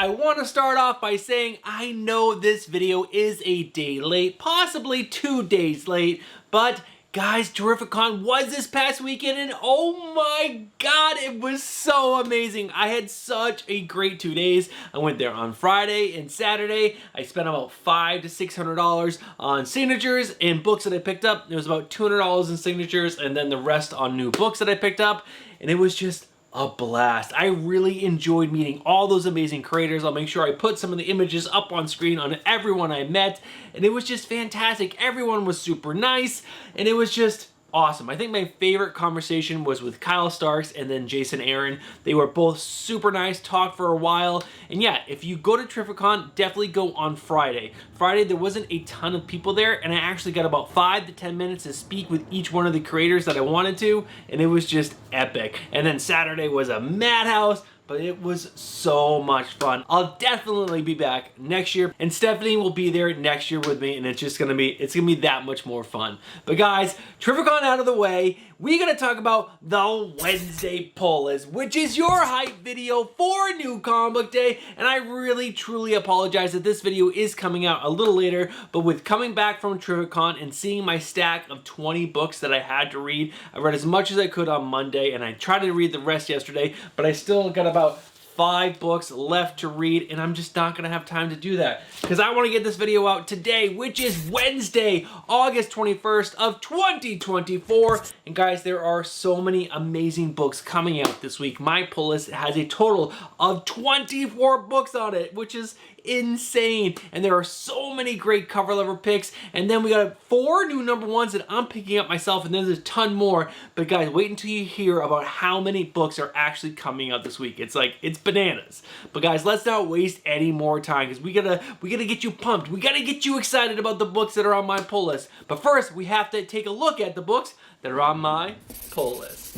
I want to start off by saying I know this video is a day late, possibly 2 days late, but guys, Terrificon was this past weekend and oh my god, it was so amazing. I had such a great 2 days. I went there on Friday and Saturday. I spent about $500 to $600 on signatures and books that I picked up. There was about $200 in signatures and then the rest on new books that I picked up, and it was just a blast. I really enjoyed meeting all those amazing creators. I'll make sure I put some of the images up on screen on everyone I met, and it was just fantastic. Everyone was super nice, and it was just awesome. I think my favorite conversation was with Kyle Starks and then Jason Aaron. They were both super nice, talked for a while. And yeah, if you go to Terrificon, definitely go on Friday. Friday, there wasn't a ton of people there, and I actually got about 5 to 10 minutes to speak with each one of the creators that I wanted to, and it was just epic. And then Saturday was a madhouse, but it was so much fun. I'll definitely be back next year, and Stephanie will be there next year with me, and it's gonna be that much more fun. But guys, Terrificon out of the way, we're gonna talk about the Wednesday pull list, which is your hype video for New Comic Book Day, and I really truly apologize that this video is coming out a little later, but with coming back from Terrificon and seeing my stack of 20 books that I had to read, I read as much as I could on Monday, and I tried to read the rest yesterday, but I still got about 5 books left to read, and I'm just not gonna have time to do that because I want to get this video out today, which is Wednesday, August 21st of 2024. And guys, there are so many amazing books coming out this week. My pull list has a total of 24 books on it, which is insane, and there are so many great cover letter picks, and then we got 4 new #1s that I'm picking up myself, and then there's a ton more. But guys, wait until you hear about how many books are actually coming out this week. It's bananas. But guys, let's not waste any more time because we gotta get you pumped. We gotta get you excited about the books that are on my pull list. But first, we have to take a look at the books that are on my pull list.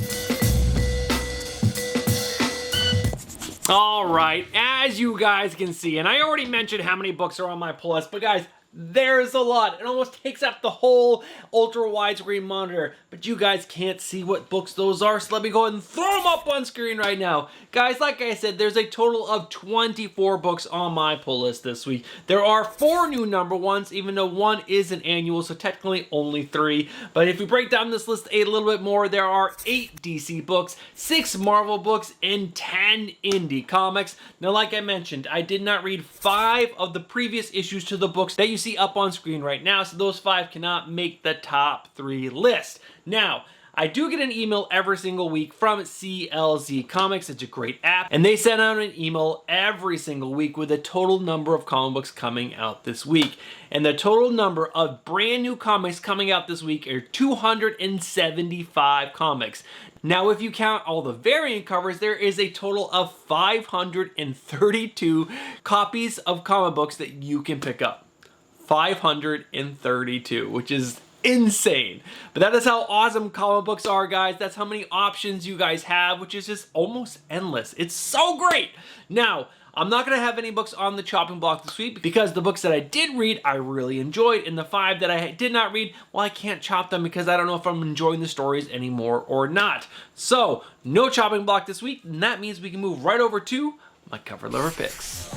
All right, as you guys can see, and I already mentioned how many books are on my pull list, but guys, there's a lot. It almost takes up the whole ultra widescreen monitor, but you guys can't see what books those are, so let me go ahead and throw them up on screen right now. Guys, like I said, there's a total of 24 books on my pull list this week. There are 4 new #1s, even though 1 is an annual, so technically only 3. But if you break down this list a little bit more, there are 8 DC books, 6 Marvel books, and 10 indie comics. Now, like I mentioned, I did not read 5 of the previous issues to the books that you see up on screen right now, so those 5 cannot make the top 3 list. Now, I do get an email every single week from CLZ Comics. It's a great app, and they send out an email every single week with a total number of comic books coming out this week. And the total number of brand new comics coming out this week are 275 comics. Now, if you count all the variant covers, there is a total of 532 copies of comic books that you can pick up. 532, which is insane. But that is how awesome comic books are, guys. That's how many options you guys have, which is just almost endless. It's so great. Now, I'm not going to have any books on the chopping block this week because the books that I did read, I really enjoyed. And the 5 that I did not read, well, I can't chop them because I don't know if I'm enjoying the stories anymore or not. So, no chopping block this week, and that means we can move right over to my cover letter picks.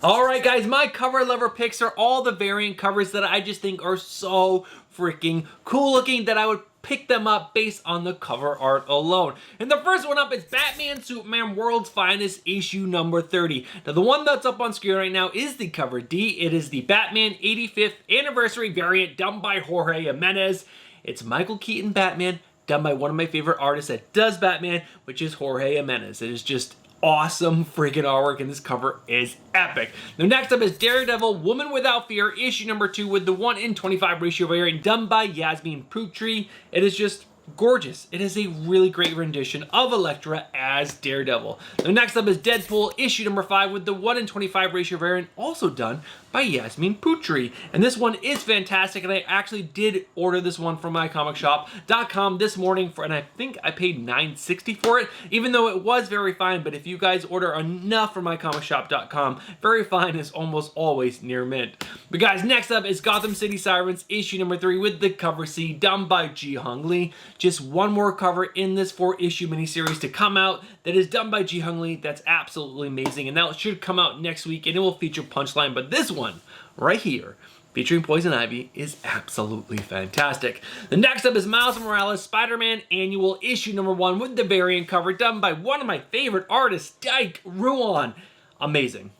Alright guys, my cover letter picks are all the variant covers that I just think are so freaking cool looking that I would pick them up based on the cover art alone. And the first one up is Batman Superman World's Finest issue number 30. Now the one that's up on screen right now is the cover D. It is the Batman 85th anniversary variant done by Jorge Jimenez. It's Michael Keaton Batman done by one of my favorite artists that does Batman, which is Jorge Jimenez. It is just awesome freaking artwork, and this cover is epic. Now next up is Daredevil Woman Without Fear issue number 2 with the 1:25 ratio variant done by Yasmin Putri. It is just gorgeous. It is a really great rendition of Elektra as Daredevil. Now next up is Deadpool issue number 5 with the 1:25 ratio variant also done by Yasmin Putri. And this one is fantastic, and I actually did order this one from mycomicshop.com this morning, and I think I paid $9.60 for it, even though it was very fine. But if you guys order enough from mycomicshop.com, very fine is almost always near mint. But guys, next up is Gotham City Sirens issue number 3 with the cover C, done by Ji Hung Lee. Just one more cover in this 4-issue miniseries to come out that is done by Ji Hung Lee. That's absolutely amazing, and that should come out next week, and it will feature Punchline. But this one right here, featuring Poison Ivy, is absolutely fantastic. The next up is Miles Morales Spider-Man Annual issue number 1 with the variant cover done by one of my favorite artists, Dyke Ruan. Amazing.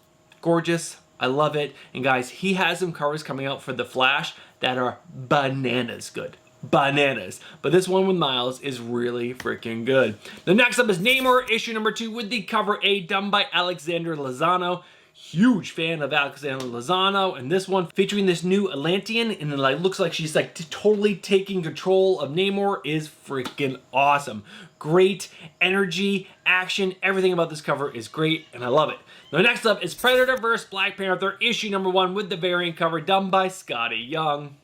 Gorgeous. I love it. And guys, he has some covers coming out for The Flash that are bananas good. Bananas. But this one with Miles is really freaking good. The next up is Namor issue number 2 with the cover A done by Alexander Lozano. Huge fan of Alexander Lozano, and this one featuring this new Atlantean, and it like looks like she's like totally taking control of Namor, is freaking awesome. Great energy, action, everything about this cover is great, and I love it. Now next up is Predator vs. Black Panther issue number 1 with the variant cover done by Scotty Young.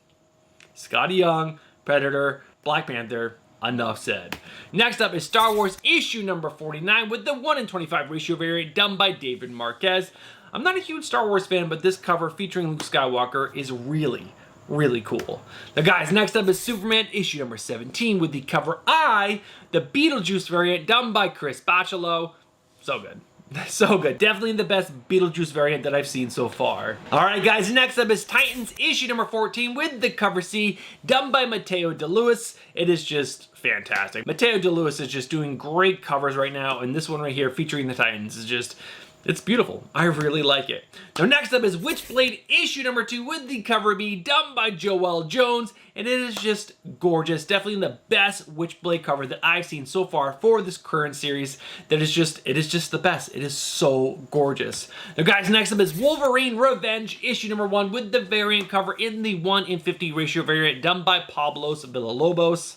Scotty Young, Predator, Black Panther. Enough said. Next up is Star Wars issue number 49 with the 1/25 ratio variant done by David Marquez. I'm not a huge Star Wars fan, but this cover featuring Luke Skywalker is really, really cool. Now guys, next up is Superman issue number 17 with the cover I, the Beetlejuice variant done by Chris Bachalo. So good. So good. Definitely the best Beetlejuice variant that I've seen so far. Alright guys, next up is Titans issue number 14 with the cover C done by Mateo DeLuis. It is just fantastic. Mateo DeLuis is just doing great covers right now, and this one right here featuring the Titans is just, it's beautiful. I really like it. Now next up is Witchblade issue number 2 with the cover B done by Joelle Jones, and it is just gorgeous. Definitely the best Witchblade cover that I've seen so far for this current series. It is just the best. It is so gorgeous. Now guys, next up is Wolverine Revenge issue number 1 with the variant cover in the 1/50 ratio variant done by Pablos Villalobos.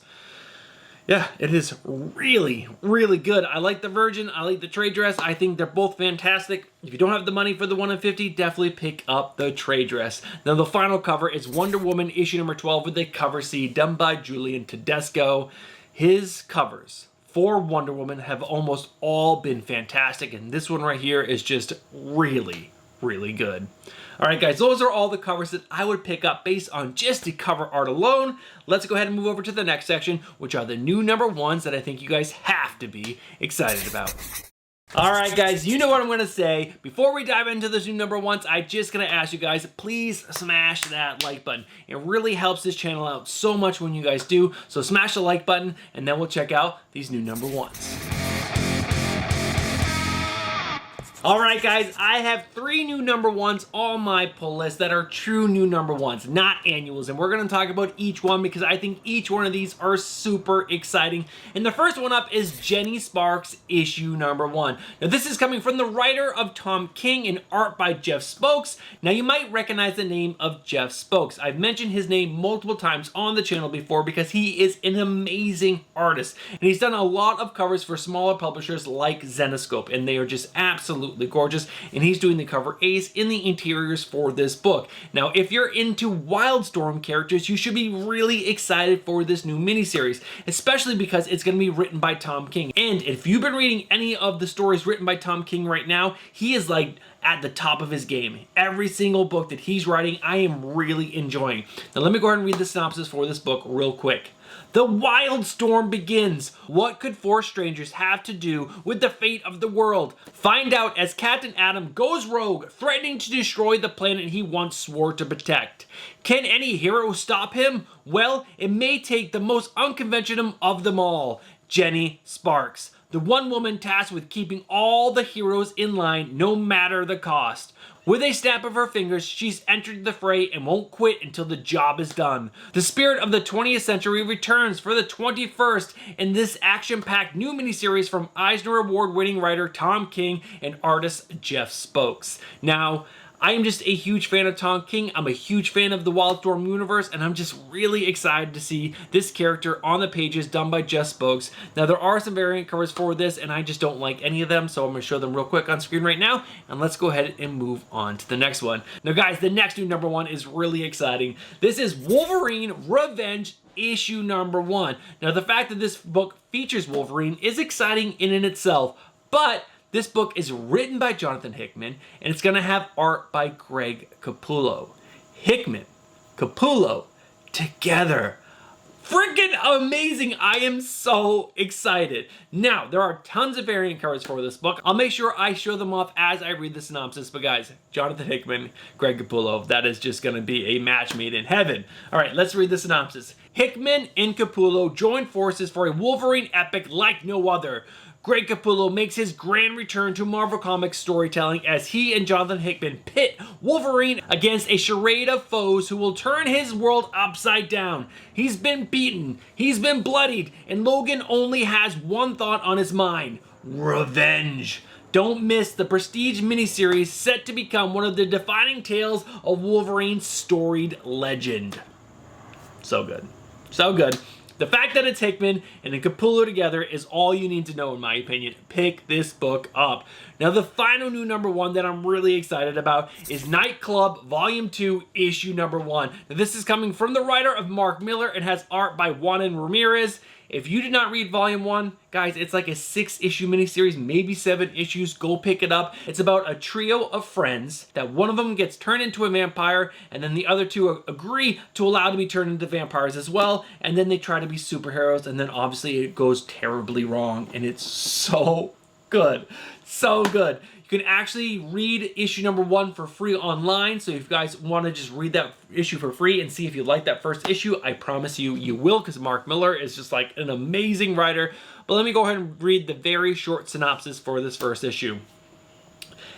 Yeah, it is really, really good. I like the Virgin. I like the trade dress. I think they're both fantastic. If you don't have the money for the 1/50, definitely pick up the trade dress. Now, the final cover is Wonder Woman issue number 12 with the cover C done by Julian Tedesco. His covers for Wonder Woman have almost all been fantastic, and this one right here is just really, really good. Alright guys, those are all the covers that I would pick up based on just the cover art alone. Let's go ahead and move over to the next section, which are the new number 1s that I think you guys have to be excited about. Alright guys, you know what I'm going to say. Before we dive into those new number 1s, I'm just going to ask you guys, please smash that like button. It really helps this channel out so much when you guys do. So smash the like button, and then we'll check out these new number 1s. Alright guys, I have 3 new number 1s on my pull list that are true new number 1s, not annuals, and we're going to talk about each one because I think each one of these are super exciting. And the first one up is Jenny Sparks issue number 1. Now this is coming from the writer of Tom King and art by Jeff Spokes. Now you might recognize the name of Jeff Spokes. I've mentioned his name multiple times on the channel before because he is an amazing artist, and he's done a lot of covers for smaller publishers like Zenescope, and they are just absolutely gorgeous, and he's doing the cover A's in the interiors for this book. Now, if you're into Wildstorm characters, you should be really excited for this new miniseries, especially because it's going to be written by Tom King. And if you've been reading any of the stories written by Tom King right now, he is like at the top of his game. Every single book that he's writing, I am really enjoying. Now, let me go ahead and read the synopsis for this book real quick. The Wildstorm begins. What could 4 strangers have to do with the fate of the world? Find out as Captain Atom goes rogue, threatening to destroy the planet he once swore to protect. Can any hero stop him? Well, it may take the most unconventional of them all, Jenny Sparks, the one woman tasked with keeping all the heroes in line no matter the cost. With a snap of her fingers, she's entered the fray and won't quit until the job is done. The spirit of the 20th century returns for the 21st in this action-packed new miniseries from Eisner Award-winning writer Tom King and artist Jeff Spokes. Now, I am just a huge fan of Tom King. I'm a huge fan of the Wildstorm universe, and I'm just really excited to see this character on the pages done by Jess Spokes. Now, there are some variant covers for this, and I just don't like any of them, so I'm going to show them real quick on screen right now, and let's go ahead and move on to the next one. Now, guys, the next new #1 is really exciting. This is Wolverine Revenge issue #1. Now, the fact that this book features Wolverine is exciting in and itself, but this book is written by Jonathan Hickman, and it's going to have art by Greg Capullo. Hickman, Capullo, together. Freaking amazing. I am so excited. Now, there are tons of variant covers for this book. I'll make sure I show them off as I read the synopsis, but guys, Jonathan Hickman, Greg Capullo, that is just going to be a match made in heaven. All right, let's read the synopsis. Hickman and Capullo join forces for a Wolverine epic like no other. Greg Capullo makes his grand return to Marvel Comics storytelling as he and Jonathan Hickman pit Wolverine against a charade of foes who will turn his world upside down. He's been beaten, he's been bloodied, and Logan only has one thought on his mind: revenge. Don't miss the Prestige miniseries set to become one of the defining tales of Wolverine's storied legend. So good. So good. The fact that it's Hickman and Capullo together is all you need to know, in my opinion. Pick this book up. Now, the final new #1 that I'm really excited about is Nightclub Volume 2, Issue #1. Now, this is coming from the writer of Mark Miller. It has art by Juan Ramirez. If you did not read Volume 1, guys, it's like a 6-issue miniseries, maybe 7 issues. Go pick it up. It's about a trio of friends that one of them gets turned into a vampire, and then the other two agree to allow to be turned into vampires as well, and then they try to be superheroes, and then obviously it goes terribly wrong, and it's so good. So good. You can actually read issue #1 for free online, so if you guys want to just read that issue for free and see if you like that first issue, I promise you, you will, because Mark Miller is just like an amazing writer. But let me go ahead and read the very short synopsis for this first issue.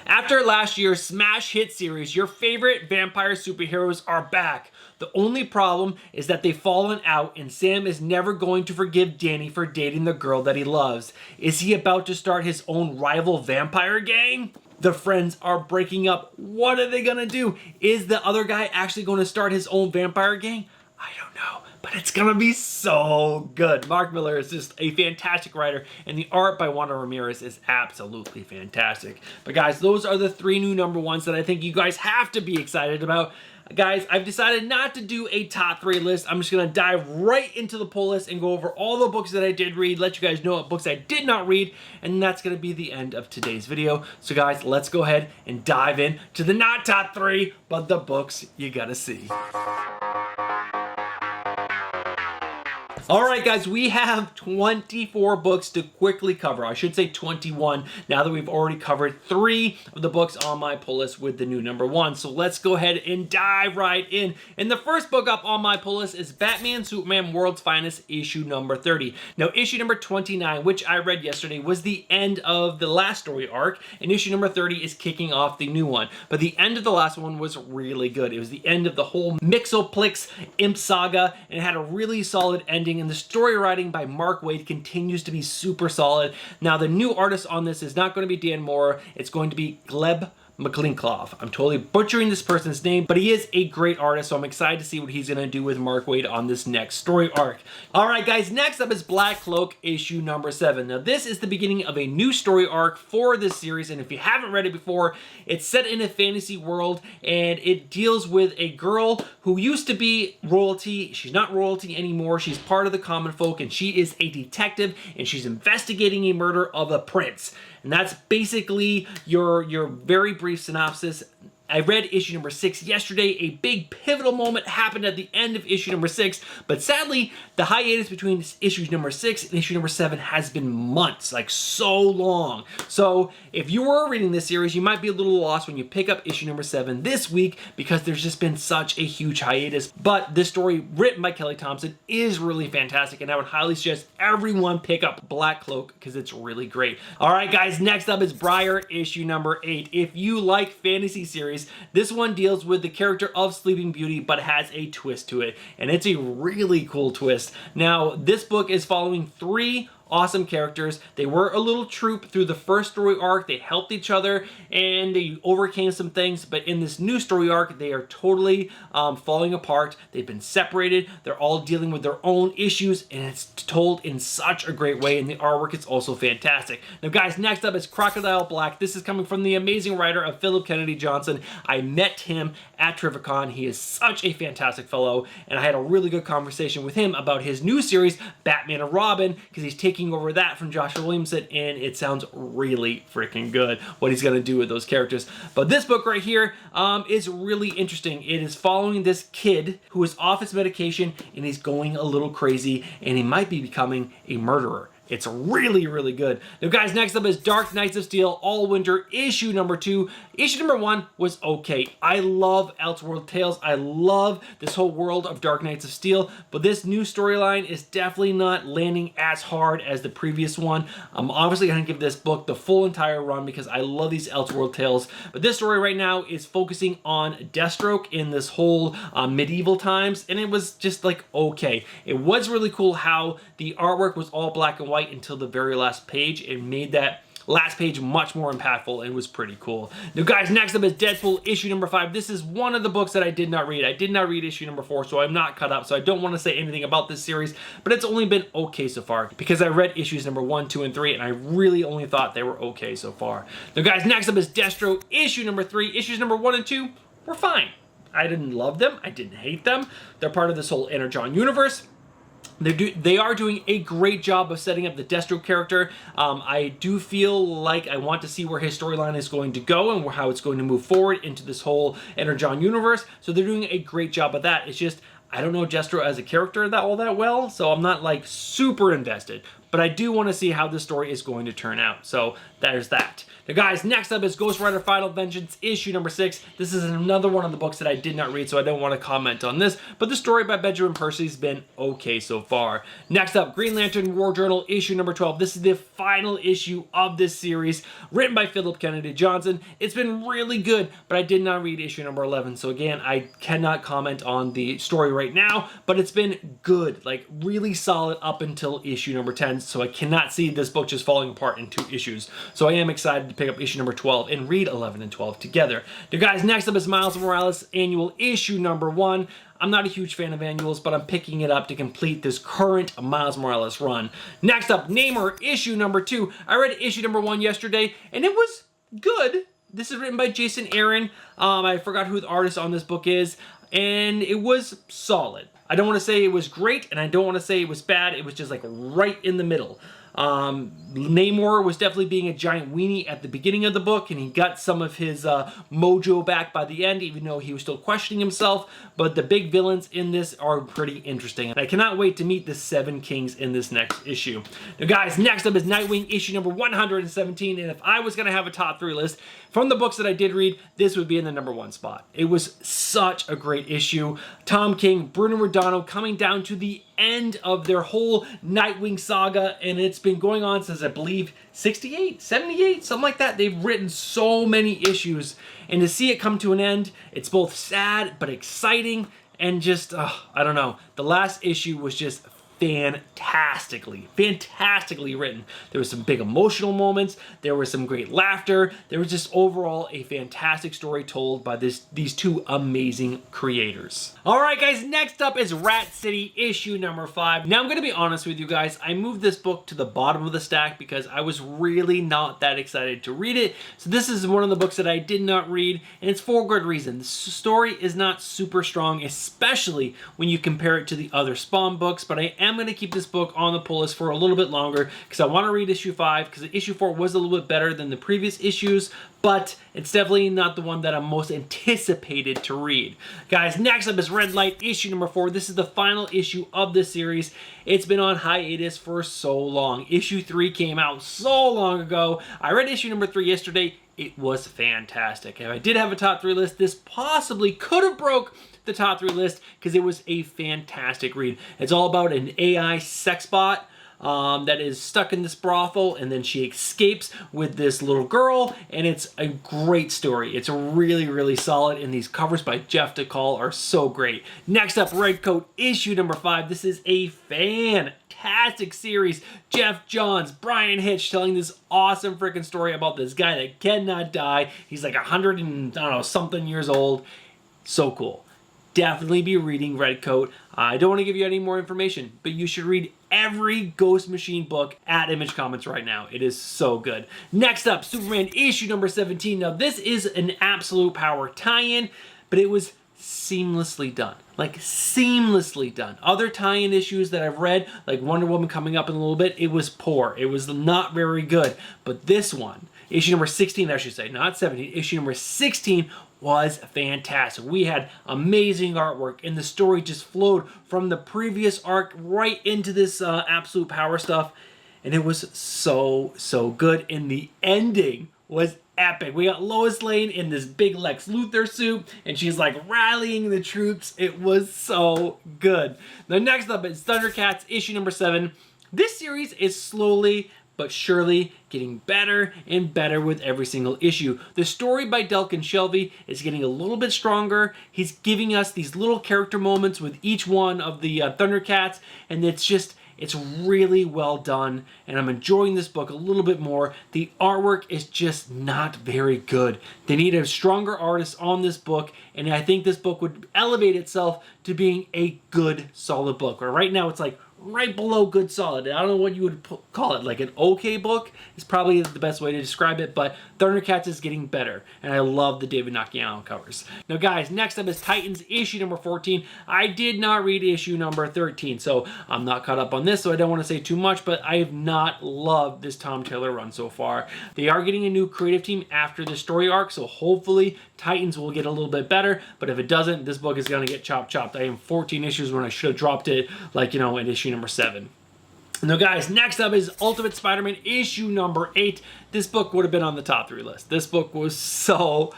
After last year's smash hit series, your favorite vampire superheroes are back. The only problem is that they've fallen out, and Sam is never going to forgive Danny for dating the girl that he loves. Is he about to start his own rival vampire gang? The friends are breaking up. What are they gonna do? Is the other guy actually going to start his own vampire gang? I don't know, but it's gonna be so good. Mark Miller is just a fantastic writer, and the art by Juan Ramirez is absolutely fantastic. But guys, those are the 3 new #1s that I think you guys have to be excited about. Guys, I've decided not to do a top 3 list. I'm just going to dive right into the pull list and go over all the books that I did read, let you guys know what books I did not read, and that's going to be the end of today's video. So guys, let's go ahead and dive in to the not top 3, but the books you gotta see. Alright guys, we have 24 books to quickly cover. I should say 21 now that we've already covered 3 of the books on my pull list with the new #1. So let's go ahead and dive right in. And the first book up on my pull list is Batman Superman World's Finest issue #30. Now issue #29, which I read yesterday, was the end of the last story arc, and issue #30 is kicking off the new one. But the end of the last one was really good. It was the end of the whole Mixoplex Imp saga, and it had a really solid ending. And the story writing by Mark Waid continues to be super solid. Now, the new artist on this is not going to be Dan Mora. It's going to be Gleb McClinkoff. I'm totally butchering this person's name, but he is a great artist, so I'm excited to see what he's going to do with Mark Waid on this next story arc. Alright guys, next up is Black Cloak issue #7. Now this is the beginning of a new story arc for this series, and if you haven't read it before, it's set in a fantasy world, and it deals with a girl who used to be royalty. She's not royalty anymore. She's part of the common folk, and she is a detective, and she's investigating a murder of a prince. And that's basically your very brief synopsis. I read issue #6 yesterday. A big pivotal moment happened at the end of issue #6, but sadly, the hiatus between issues #6 and issue #7 has been months, like so long. So if you were reading this series, you might be a little lost when you pick up issue #7 this week, because there's just been such a huge hiatus. But this story, written by Kelly Thompson, is really fantastic, and I would highly suggest everyone pick up Black Cloak because it's really great. Alright guys, next up is Briar issue #8. If you like fantasy series, this one deals with the character of Sleeping Beauty, but has a twist to it, and it's a really cool twist. Now, this book is following 3 awesome characters. They were a little troop through the first story arc. They helped each other and they overcame some things, but in this new story arc, they are totally falling apart. They've been separated. They're all dealing with their own issues, and it's told in such a great way, and the artwork is also fantastic. Now guys, next up is Crocodile Black. This is coming from the amazing writer of Philip Kennedy Johnson. I met him at Terrificon. He is such a fantastic fellow, and I had a really good conversation with him about his new series, Batman and Robin, because he's taking over that from Joshua Williamson, and it sounds really freaking good what he's going to do with those characters. But this book right here is really interesting. It is following this kid who is off his medication, and he's going a little crazy, and he might be becoming a murderer. It's really, really good. Now guys, next up is Dark Knights of Steel All Winter issue number 2. Issue number 1 was okay. I love Elseworld Tales. I love this whole world of Dark Knights of Steel, but this new storyline is definitely not landing as hard as the previous one. I'm obviously going to give this book the full entire run because I love these Elseworld Tales, but this story right now is focusing on Deathstroke in this whole medieval times, and it was just like okay. It was really cool how the artwork was all black and white until the very last page. It made that last page much more impactful. It was pretty cool. Now guys, next up is Deadpool issue number 5. This is one of the books that I did not read. I did not read issue number 4, so I'm not caught up, so I don't want to say anything about this series, but it's only been okay so far because I read issues number 1, 2, and 3, and I really only thought they were okay so far. Now guys, next up is Deathstroke issue number 3. Issues number 1 and 2 were fine. I didn't love them. I didn't hate them. They're part of this whole Energon universe. They are doing a great job of setting up the Deathstroke character. I do feel like I want to see where his storyline is going to go and how it's going to move forward into this whole Energon universe. So they're doing a great job of that. It's just, I don't know Deathstroke as a character all that well, so I'm not like super invested. But I do want to see how this story is going to turn out. So there's that. Now guys, next up is Ghost Rider Final Vengeance issue number 6. This is another one of the books that I did not read, so I don't want to comment on this, but the story by Benjamin Percy's been okay so far. Next up, Green Lantern War Journal issue number 12. This is the final issue of this series, written by Philip Kennedy Johnson. It's been really good, but I did not read issue number 11, so again, I cannot comment on the story right now, but it's been good, like really solid up until issue number 10, so I cannot see this book just falling apart in 2 issues. So I am excited to pick up issue number 12 and read 11 and 12 together. Now guys, next up is Miles Morales annual issue number 1. I'm not a huge fan of annuals, but I'm picking it up to complete this current Miles Morales run. Next up, Namor issue number 2. I read issue number 1 yesterday, and it was good. This is written by Jason Aaron. I forgot who the artist on this book is, and it was solid. I don't want to say it was great, and I don't want to say it was bad. It was just like right in the middle. Namor was definitely being a giant weenie at the beginning of the book, and he got some of his mojo back by the end, even though he was still questioning himself. But the big villains in this are pretty interesting, and I cannot wait to meet the 7 kings in this next issue. Now guys, next up is Nightwing issue number 117, and if I was going to have a top 3 list from the books that I did read, this would be in the number 1 spot. It was such a great issue. Tom King, Bruno Redondo coming down to the end of their whole Nightwing saga, and it's been going on since I believe 68, 78, something like that. They've written so many issues, and to see it come to an end, it's both sad but exciting, and just, I don't know. The last issue was just fantastically written. There was some big emotional moments. There was some great laughter. There was just overall a fantastic story told by these 2 amazing creators. All right, guys, next up is Rat City issue number 5. Now, I'm going to be honest with you guys. I moved this book to the bottom of the stack because I was really not that excited to read it. So this is one of the books that I did not read, and it's for good reason. The story is not super strong, especially when you compare it to the other Spawn books, but I am going to keep this book on the pull list for a little bit longer because I want to read issue 5 because issue 4 was a little bit better than the previous issues, but it's definitely not the one that I'm most anticipated to read. Guys, next up is Red Light issue number 4. This is the final issue of this series. It's been on hiatus for so long. Issue 3 came out so long ago. I read issue number 3 yesterday. It was fantastic. If I did have a top 3 list, this possibly could have broke the top 3 list because it was a fantastic read. It's all about an AI sex bot that is stuck in this brothel, and then she escapes with this little girl, and it's a great story. It's really, really solid, and these covers by Jeff DeCall are so great. Next up, Redcoat, issue number 5. This is a fantastic series. Jeff Johns, Brian Hitch telling this awesome freaking story about this guy that cannot die. He's like 100 and, I don't know, something years old. So cool. Definitely be reading Redcoat. I don't want to give you any more information, but you should read every Ghost Machine book at Image Comics right now. It is so good. Next up, Superman issue number 17. Now, this is an Absolute Power tie-in, but it was seamlessly done. Like, seamlessly done. Other tie-in issues that I've read, like Wonder Woman coming up in a little bit, it was poor. It was not very good. But this one, issue number 16, I should say, not 17, issue number 16 was fantastic. We had amazing artwork, and the story just flowed from the previous arc right into this Absolute Power stuff, and it was so good. And the ending was epic. We got Lois Lane in this big Lex Luthor suit, and she's like rallying the troops. It was so good. The next up is Thundercats issue number 7. This series is slowly but surely getting better and better with every single issue. The story by Delkin Shelby is getting a little bit stronger. He's giving us these little character moments with each one of the Thundercats, and it's really well done, and I'm enjoying this book a little bit more. The artwork is just not very good. They need a stronger artist on this book, and I think this book would elevate itself to being a good, solid book. Where right now it's like right below good solid. I don't know what you would call it, like an okay book is probably the best way to describe it, but Thundercats is getting better, and I love the David Nakayama covers. Now guys, next up is Titans issue number 14. I did not read issue number 13, so I'm not caught up on this, so I don't want to say too much, but I have not loved this Tom Taylor run so far. They are getting a new creative team after the story arc, so hopefully Titans will get a little bit better, but if it doesn't, this book is going to get chopped. I am 14 issues when I should have dropped it, like, you know, in issue number 7. Now guys, next up is Ultimate Spider-Man issue number 8. This book would have been on the top 3 list. This book was so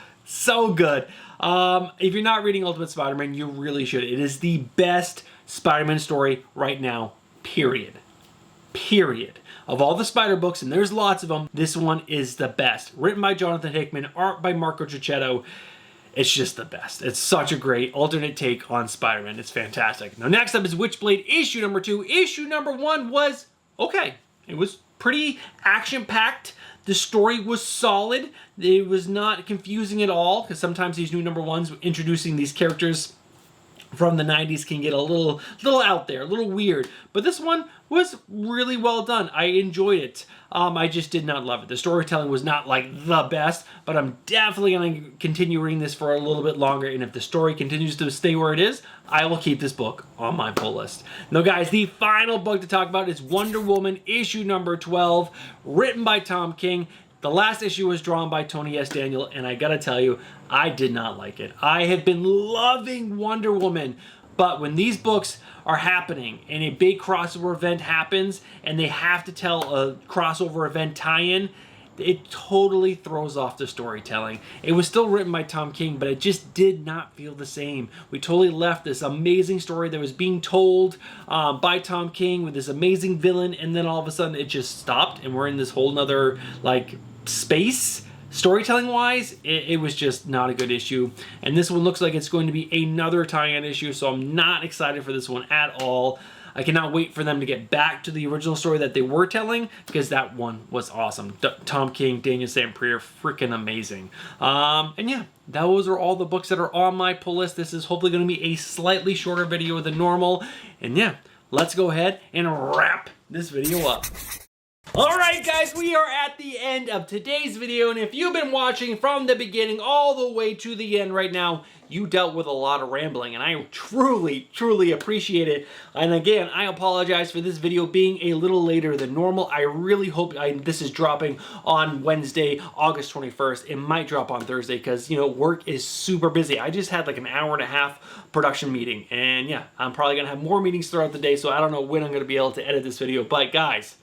good. If you're not reading Ultimate Spider-Man, you really should. It is the best Spider-Man story right now, period. Of all the Spider books, and there's lots of them, this one is the best. Written by Jonathan Hickman, art by Marco Cicchetto. It's just the best. It's such a great alternate take on Spider-Man. It's fantastic. Now next up is Witchblade issue number 2. Issue number 1 was okay. It was pretty action-packed. The story was solid. It was not confusing at all, because sometimes these new number 1s introducing these characters from the 90s can get a little out there, a little weird. But this one was really well done. I enjoyed it. I just did not love it. The storytelling was not like the best, but I'm definitely going to continue reading this for a little bit longer, and if the story continues to stay where it is, I will keep this book on my pull list. Now guys, the final book to talk about is Wonder Woman issue number 12, written by Tom King. The last issue was drawn by Tony S. Daniel, and I gotta tell you, I did not like it. I have been loving Wonder Woman, but when these books are happening and a big crossover event happens and they have to tell a crossover event tie-in, it totally throws off the storytelling. It was still written by Tom King, but it just did not feel the same. We totally left this amazing story that was being told by Tom King with this amazing villain, and then all of a sudden it just stopped, and we're in this whole nother, like, space. Storytelling wise, it was just not a good issue, and this one looks like it's going to be another tie-in issue, so I'm not excited for this one at all. I cannot wait for them to get back to the original story that they were telling, because that one was awesome. Tom King, Daniel Samprier, freaking amazing. And yeah, those are all the books that are on my pull list. This is hopefully going to be a slightly shorter video than normal, and yeah, let's go ahead and wrap this video up. Alright guys, we are at the end of today's video, and if you've been watching from the beginning all the way to the end right now, you dealt with a lot of rambling, and I truly appreciate it. And again, I apologize for this video being a little later than normal. I really hope this is dropping on Wednesday, August 21st. It might drop on Thursday because, you know, work is super busy. I just had like an hour-and-a-half production meeting, and yeah, I'm probably going to have more meetings throughout the day, so I don't know when I'm going to be able to edit this video. But guys,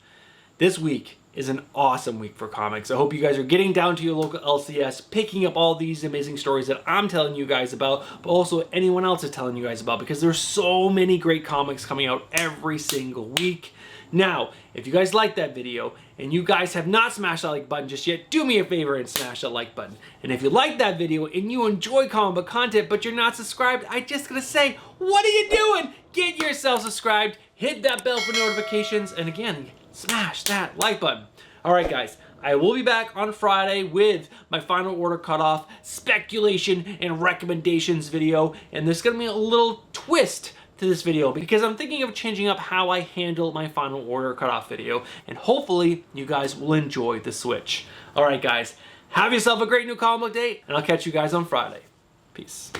this week, is an awesome week for comics. I hope you guys are getting down to your local LCS, picking up all these amazing stories that I'm telling you guys about, but also anyone else is telling you guys about, because there's so many great comics coming out every single week. Now, if you guys like that video and you guys have not smashed that like button just yet, do me a favor and smash that like button. And if you like that video and you enjoy comic book content but you're not subscribed, I just gotta say, what are you doing? Get yourself subscribed, hit that bell for notifications, and again, smash that like button. All right, guys, I will be back on Friday with my final order cutoff, speculation, and recommendations video, and there's gonna be a little twist to this video because I'm thinking of changing up how I handle my final order cutoff video, and hopefully you guys will enjoy the switch. All right, guys, have yourself a great new comic book day, and I'll catch you guys on Friday. Peace.